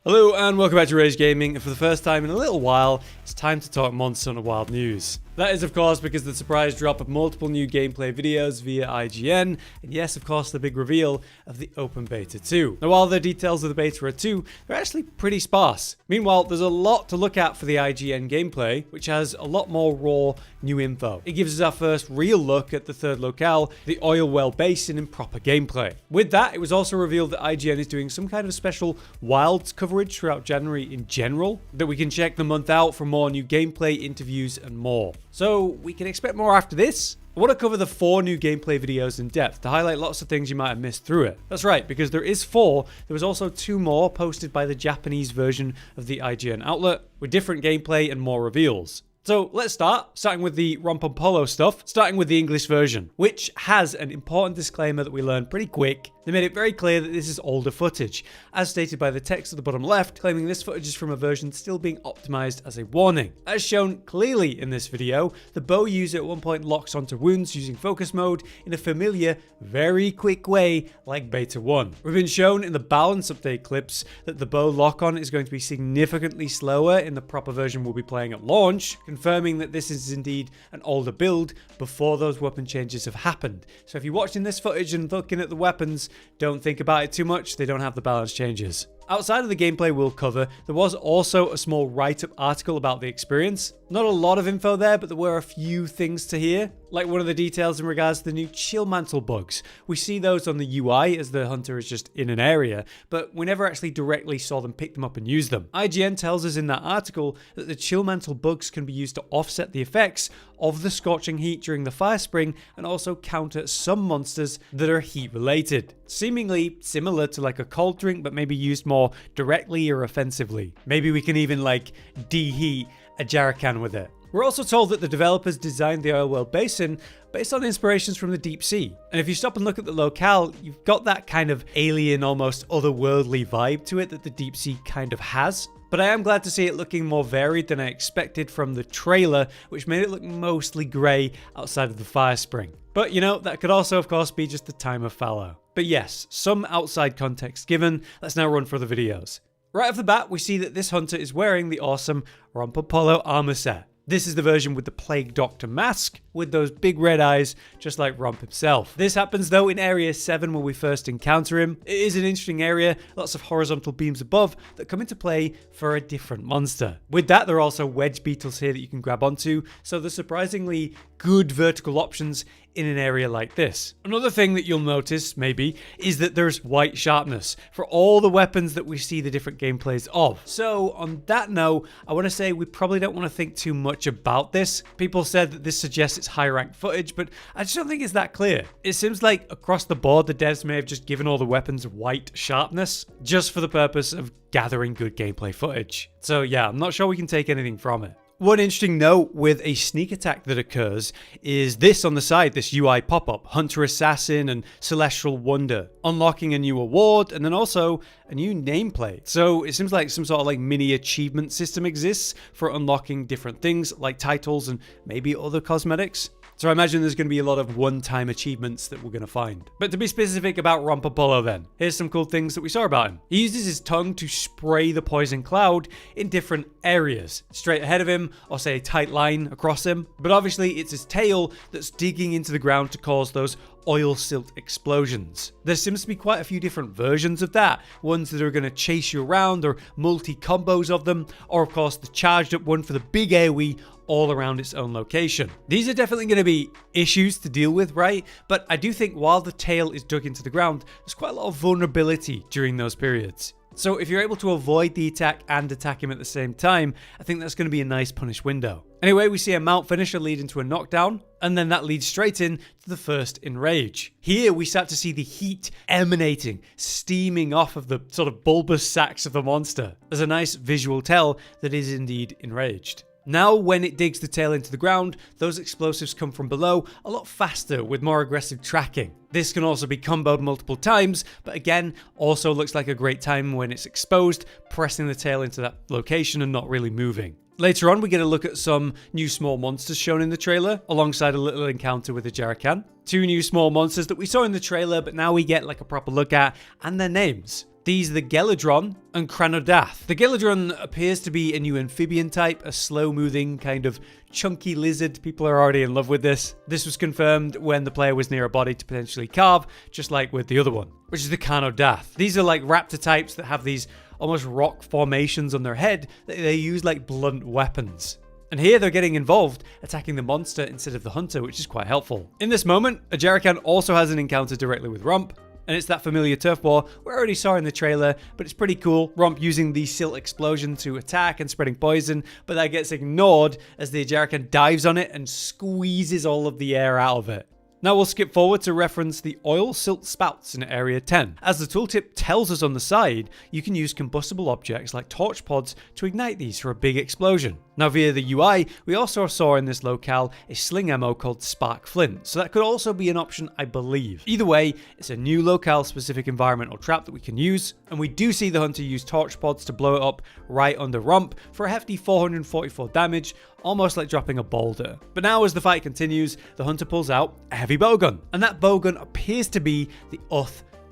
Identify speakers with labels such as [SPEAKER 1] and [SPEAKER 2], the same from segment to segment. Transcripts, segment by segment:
[SPEAKER 1] Hello and welcome back to Rage Gaming, and for the first time in a little while, it's time to talk Monster Hunter Wild news. That is of course because of the surprise drop of multiple new gameplay videos via IGN, and yes of course the big reveal of the open beta 2. Now while the details of the beta are 2, they're actually pretty sparse. Meanwhile, there's a lot to look at for the IGN gameplay, which has a lot more raw new info. It gives us our first real look at the third locale, the oilwell basin, in proper gameplay. With that, it was also revealed that IGN is doing some kind of special Wilds coverage throughout January in general, that we can check the month out for more new gameplay, interviews, and more. So we can expect more after this. I want to cover the 4 new gameplay videos in depth to highlight lots of things you might have missed through it. That's right, because there is 4, there was also 2 more posted by the Japanese version of the IGN outlet, with different gameplay and more reveals. So let's starting with the Rompopolo stuff, starting with the English version, which has an important disclaimer that we learned pretty quick. They made it very clear that this is older footage, as stated by the text at the bottom left, claiming this footage is from a version still being optimized as a warning. As shown clearly in this video, the bow user at one point locks onto wounds using focus mode in a familiar, very quick way like Beta 1. We've been shown in the balance update clips that the bow lock-on is going to be significantly slower in the proper version we'll be playing at launch, confirming that this is indeed an older build before those weapon changes have happened. So if you're watching this footage and looking at the weapons, don't think about it too much, they don't have the balance changes. Outside of the gameplay we'll cover, there was also a small write-up article about the experience. Not a lot of info there, but there were a few things to hear. Like one of the details in regards to the new chill mantle bugs. We see those on the UI as the hunter is just in an area, but we never actually directly saw them pick them up and use them. IGN tells us in that article that the chill mantle bugs can be used to offset the effects of the scorching heat during the fire spring and also counter some monsters that are heat related. Seemingly similar to like a cold drink, but maybe used more directly or offensively. Maybe we can even like deheat a jerrycan with it. We're also told that the developers designed the oilwell basin based on inspirations from the deep sea. And if you stop and look at the locale, you've got that kind of alien, almost otherworldly vibe to it that the deep sea kind of has. But I am glad to see it looking more varied than I expected from the trailer, which made it look mostly grey outside of the fire spring. But you know, that could also of course be just the time of fallow. But yes, some outside context given. Let's now run through the videos. Right off the bat, we see that this hunter is wearing the awesome Rompopolo armor set. This is the version with the Plague Doctor mask, with those big red eyes, just like Romp himself. This happens though in Area 7 when we first encounter him. It is an interesting area, lots of horizontal beams above that come into play for a different monster. With that, there are also wedge beetles here that you can grab onto, so there's surprisingly good vertical options in an area like this. Another thing that you'll notice, maybe, is that there's white sharpness for all the weapons that we see the different gameplays of. So on that note, I want to say we probably don't want to think too much about this. People said that this suggests it's high ranked footage, but I just don't think it's that clear. It seems like across the board, the devs may have just given all the weapons white sharpness, just for the purpose of gathering good gameplay footage. So yeah, I'm not sure we can take anything from it. One interesting note with a sneak attack that occurs is this on the side, this UI pop-up, Hunter Assassin and Celestial Wonder, unlocking a new award and then also a new nameplate. So it seems like some sort of like mini achievement system exists for unlocking different things like titles and maybe other cosmetics. So I imagine there's going to be a lot of one-time achievements that we're going to find. But to be specific about Rompopolo then, here's some cool things that we saw about him. He uses his tongue to spray the poison cloud in different areas, straight ahead of him or say a tight line across him. But obviously it's his tail that's digging into the ground to cause those oil silt explosions. There seems to be quite a few different versions of that, ones that are going to chase you around or multi-combos of them, or of course the charged up one for the big AoE all around its own location. These are definitely going to be issues to deal with, right? But I do think while the tail is dug into the ground, there's quite a lot of vulnerability during those periods. So if you're able to avoid the attack and attack him at the same time, I think that's going to be a nice punish window. Anyway, we see a mount finisher lead into a knockdown, and then that leads straight in to the first enrage. Here we start to see the heat emanating, steaming off of the sort of bulbous sacs of the monster. There's a nice visual tell that is indeed enraged. Now, when it digs the tail into the ground, those explosives come from below a lot faster with more aggressive tracking. This can also be comboed multiple times, but again, also looks like a great time when it's exposed, pressing the tail into that location and not really moving. Later on, we get a look at some new small monsters shown in the trailer, alongside a little encounter with a jerrycan. 2 new small monsters that we saw in the trailer, but now we get like a proper look at, and their names. These are the Geladron and Cranodath. The Geladron appears to be a new amphibian type, a slow-moving kind of chunky lizard. People are already in love with this. This was confirmed when the player was near a body to potentially carve, just like with the other one, which is the Cranodath. These are like raptor types that have these almost rock formations on their head that they use like blunt weapons. And here they're getting involved, attacking the monster instead of the hunter, which is quite helpful. In this moment, a Ajarakan also has an encounter directly with Rump, and it's that familiar turf war we already saw in the trailer, but it's pretty cool. Rump using the silt explosion to attack and spreading poison, but that gets ignored as the Ajarakan dives on it and squeezes all of the air out of it. Now we'll skip forward to reference the oil silt spouts in Area 10. As the tooltip tells us on the side, you can use combustible objects like torch pods to ignite these for a big explosion. Now via the UI, we also saw in this locale a sling ammo called Spark Flint, so that could also be an option, I believe. Either way, it's a new locale specific environmental trap that we can use, and we do see the hunter use torch pods to blow it up right under Rump for a hefty 444 damage, almost like dropping a boulder. But now as the fight continues, the hunter pulls out a heavy bowgun, and that bowgun appears to be the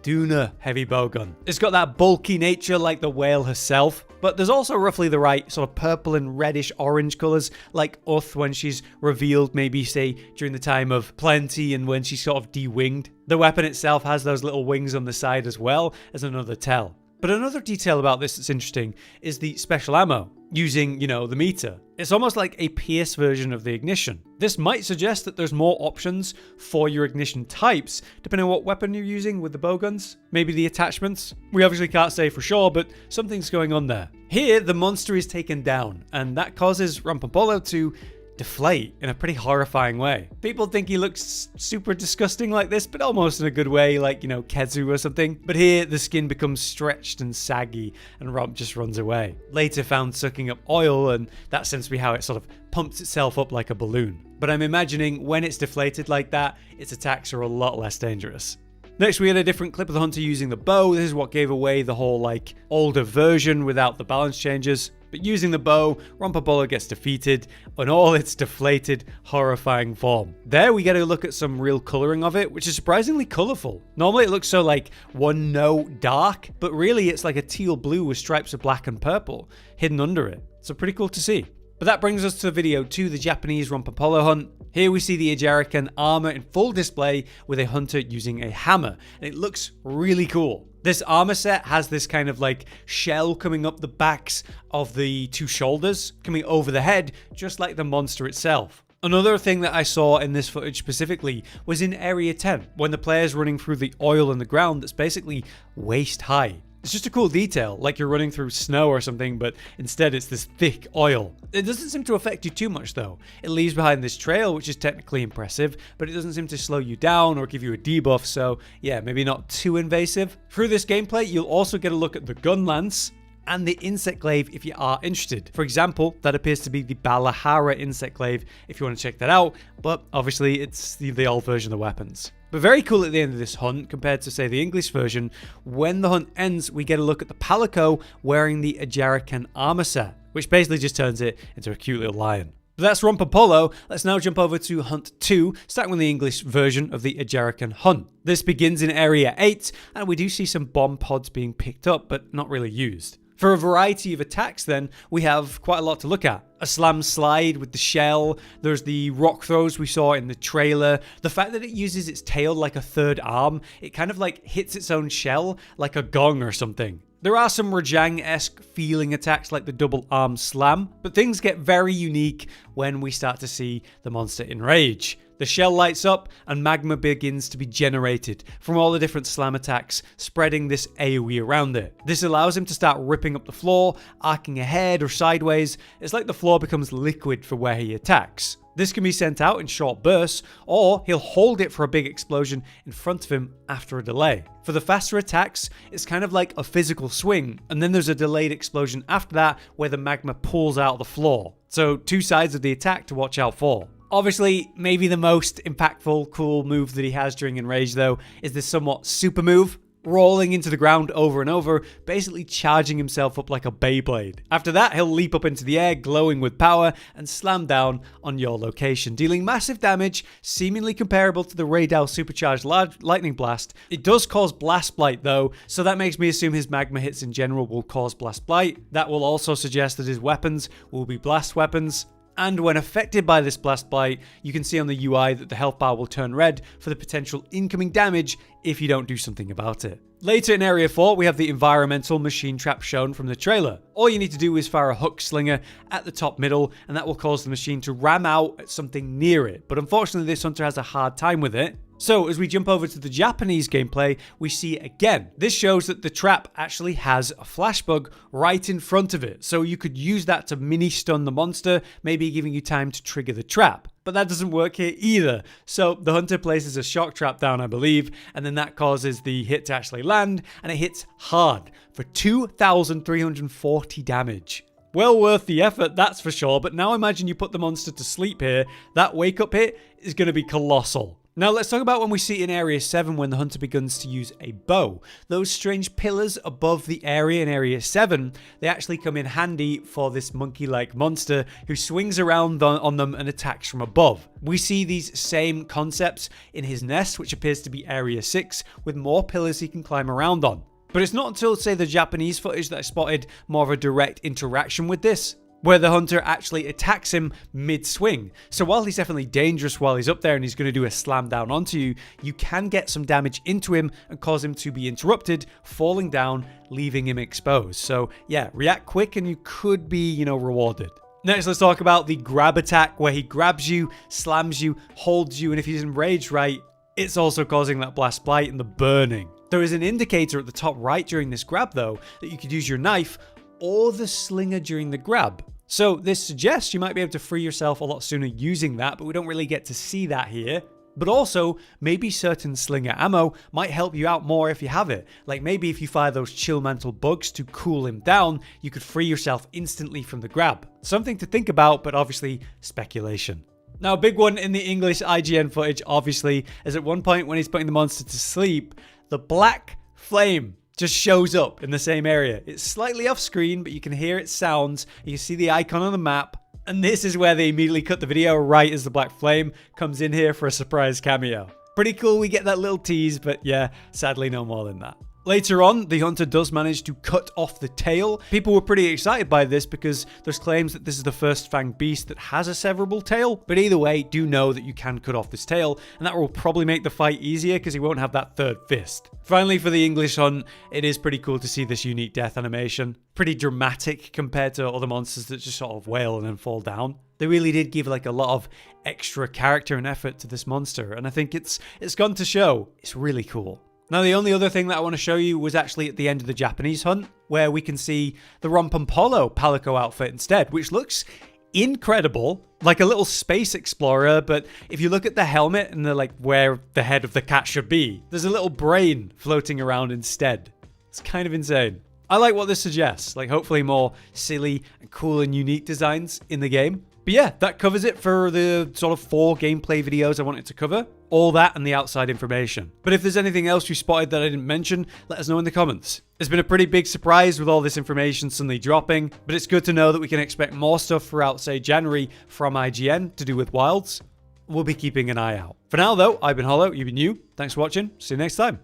[SPEAKER 1] Duna heavy bowgun. It's got that bulky nature like the whale herself, but there's also roughly the right sort of purple and reddish orange colours like when she's revealed, maybe say during the time of plenty and when she's sort of de-winged. The weapon itself has those little wings on the side as well as another tell. But another detail about this that's interesting is the special ammo, using, the meter. It's almost like a pierce version of the ignition. This might suggest that there's more options for your ignition types, depending on what weapon you're using with the bowguns. Maybe the attachments. We obviously can't say for sure, but something's going on there. Here, the monster is taken down, and that causes Rampampolo to deflate in a pretty horrifying way. People think he looks super disgusting like this, but almost in a good way, like, Kezu or something. But here, the skin becomes stretched and saggy, and Rump just runs away. Later found sucking up oil, and that seems to be how it sort of pumps itself up like a balloon. But I'm imagining when it's deflated like that, its attacks are a lot less dangerous. Next, we had a different clip of the hunter using the bow. This is what gave away the whole, older version without the balance changes. But using the bow, Rampampolo gets defeated in all its deflated, horrifying form. There we get a look at some real colouring of it, which is surprisingly colourful. Normally it looks so one note dark, but really it's like a teal blue with stripes of black and purple hidden under it. So pretty cool to see. But that brings us to video 2, the Japanese Rampampolo hunt. Here we see the Ajarakan armor in full display with a hunter using a hammer, and it looks really cool. This armor set has this kind of shell coming up the backs of the two shoulders, coming over the head, just like the monster itself. Another thing that I saw in this footage specifically was in Area 10, when the player's running through the oil in the ground that's basically waist high. It's just a cool detail, like you're running through snow or something, but instead it's this thick oil. It doesn't seem to affect you too much though. It leaves behind this trail, which is technically impressive, but it doesn't seem to slow you down or give you a debuff, so yeah, maybe not too invasive. Through this gameplay, you'll also get a look at the gun lance and the insect glaive if you are interested. For example, that appears to be the balahara insect glaive if you want to check that out, but obviously it's the old version of the weapons. But very cool at the end of this hunt compared to, say, the English version. When the hunt ends, we get a look at the Palico wearing the Ajarakan armor set, which basically just turns it into a cute little lion. But that's Rampampolo. Let's now jump over to Hunt 2, starting with the English version of the Ajarakan hunt. This begins in Area 8, and we do see some bomb pods being picked up, but not really used. For a variety of attacks then, we have quite a lot to look at. A slam slide with the shell, there's the rock throws we saw in the trailer, the fact that it uses its tail like a third arm, it kind of hits its own shell like a gong or something. There are some Rajang-esque feeling attacks like the double arm slam, but things get very unique when we start to see the monster enrage. The shell lights up and magma begins to be generated from all the different slam attacks, spreading this AoE around it. This allows him to start ripping up the floor, arcing ahead or sideways. It's like the floor becomes liquid for where he attacks. This can be sent out in short bursts, or he'll hold it for a big explosion in front of him after a delay. For the faster attacks, it's kind of like a physical swing, and then there's a delayed explosion after that where the magma pulls out the floor. So two sides of the attack to watch out for. Obviously, maybe the most impactful, cool move that he has during Enrage though is this somewhat super move. rolling into the ground over and over, basically charging himself up like a Beyblade. After that, he'll leap up into the air, glowing with power, and slam down on your location, dealing massive damage, seemingly comparable to the Raidal supercharged lightning blast. It does cause blast blight though, so that makes me assume his magma hits in general will cause blast blight. That will also suggest that his weapons will be blast weapons. And when affected by this blast blight, you can see on the UI that the health bar will turn red for the potential incoming damage if you don't do something about it. Later in Area 4, we have the environmental machine trap shown from the trailer. All you need to do is fire a hook slinger at the top middle, and that will cause the machine to ram out at something near it. But unfortunately, this hunter has a hard time with it. So as we jump over to the Japanese gameplay, we see again. This shows that the trap actually has a flash bug right in front of it. So you could use that to mini stun the monster, maybe giving you time to trigger the trap. But that doesn't work here either. So the hunter places a shock trap down, I believe, and then that causes the hit to actually land, and it hits hard for 2,340 damage. Well worth the effort, that's for sure, but now imagine you put the monster to sleep here. That wake up hit is going to be colossal. Now let's talk about when we see in Area 7 when the hunter begins to use a bow. Those strange pillars above the area in Area 7, they actually come in handy for this monkey-like monster who swings around on them and attacks from above. We see these same concepts in his nest, which appears to be Area 6, with more pillars he can climb around on. But it's not until, say, the Japanese footage that I spotted more of a direct interaction with this, where the hunter actually attacks him mid-swing. So while he's definitely dangerous while he's up there and he's going to do a slam down onto you, you can get some damage into him and cause him to be interrupted, falling down, leaving him exposed. So yeah, react quick and you could be, rewarded. Next, let's talk about the grab attack, where he grabs you, slams you, holds you, and if he's enraged right, it's also causing that blast blight and the burning. There is an indicator at the top right during this grab though, that you could use your knife or the slinger during the grab. So this suggests you might be able to free yourself a lot sooner using that, but we don't really get to see that here. But also, maybe certain slinger ammo might help you out more if you have it. Like maybe if you fire those chill mantle bugs to cool him down, you could free yourself instantly from the grab. Something to think about, but obviously speculation. Now, a big one in the English IGN footage, obviously, is at one point when he's putting the monster to sleep, the black flame just shows up in the same area. It's slightly off screen, but you can hear its sounds. You can see the icon on the map. And this is where they immediately cut the video right as the black flame comes in here for a surprise cameo. Pretty cool, we get that little tease, but yeah, sadly no more than that. Later on, the hunter does manage to cut off the tail. People were pretty excited by this because there's claims that this is the first fanged beast that has a severable tail. But either way, do know that you can cut off this tail, and that will probably make the fight easier because he won't have that third fist. Finally, for the English hunt, it is pretty cool to see this unique death animation. Pretty dramatic compared to other monsters that just sort of wail and then fall down. They really did give like a lot of extra character and effort to this monster, and I think it's gone to show. It's really cool. Now, the only other thing that I want to show you was actually at the end of the Japanese hunt, where we can see the Rompompolo Palico outfit instead, which looks incredible, like a little space explorer. But if you look at the helmet and where the head of the cat should be, there's a little brain floating around instead. It's kind of insane. I like what this suggests, like hopefully more silly and cool and unique designs in the game. But yeah, that covers it for the sort of 4 gameplay videos I wanted to cover. All that and the outside information. But if there's anything else you spotted that I didn't mention, let us know in the comments. It's been a pretty big surprise with all this information suddenly dropping, but it's good to know that we can expect more stuff throughout, say, January from IGN to do with Wilds. We'll be keeping an eye out. For now, though, I've been Hollow, you've been you. Thanks for watching. See you next time.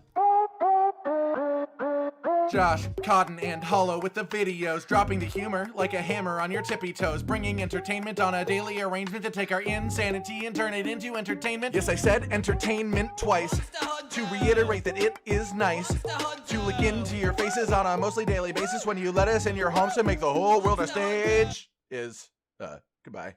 [SPEAKER 2] Josh, Cotton, and Hollow with the videos, dropping the humor like a hammer on your tippy toes, bringing entertainment on a daily arrangement to take our insanity and turn it into entertainment. Yes, I said entertainment twice, to reiterate that it is nice to look into your faces on a mostly daily basis when you let us in your homes to make the whole world a stage. Goodbye.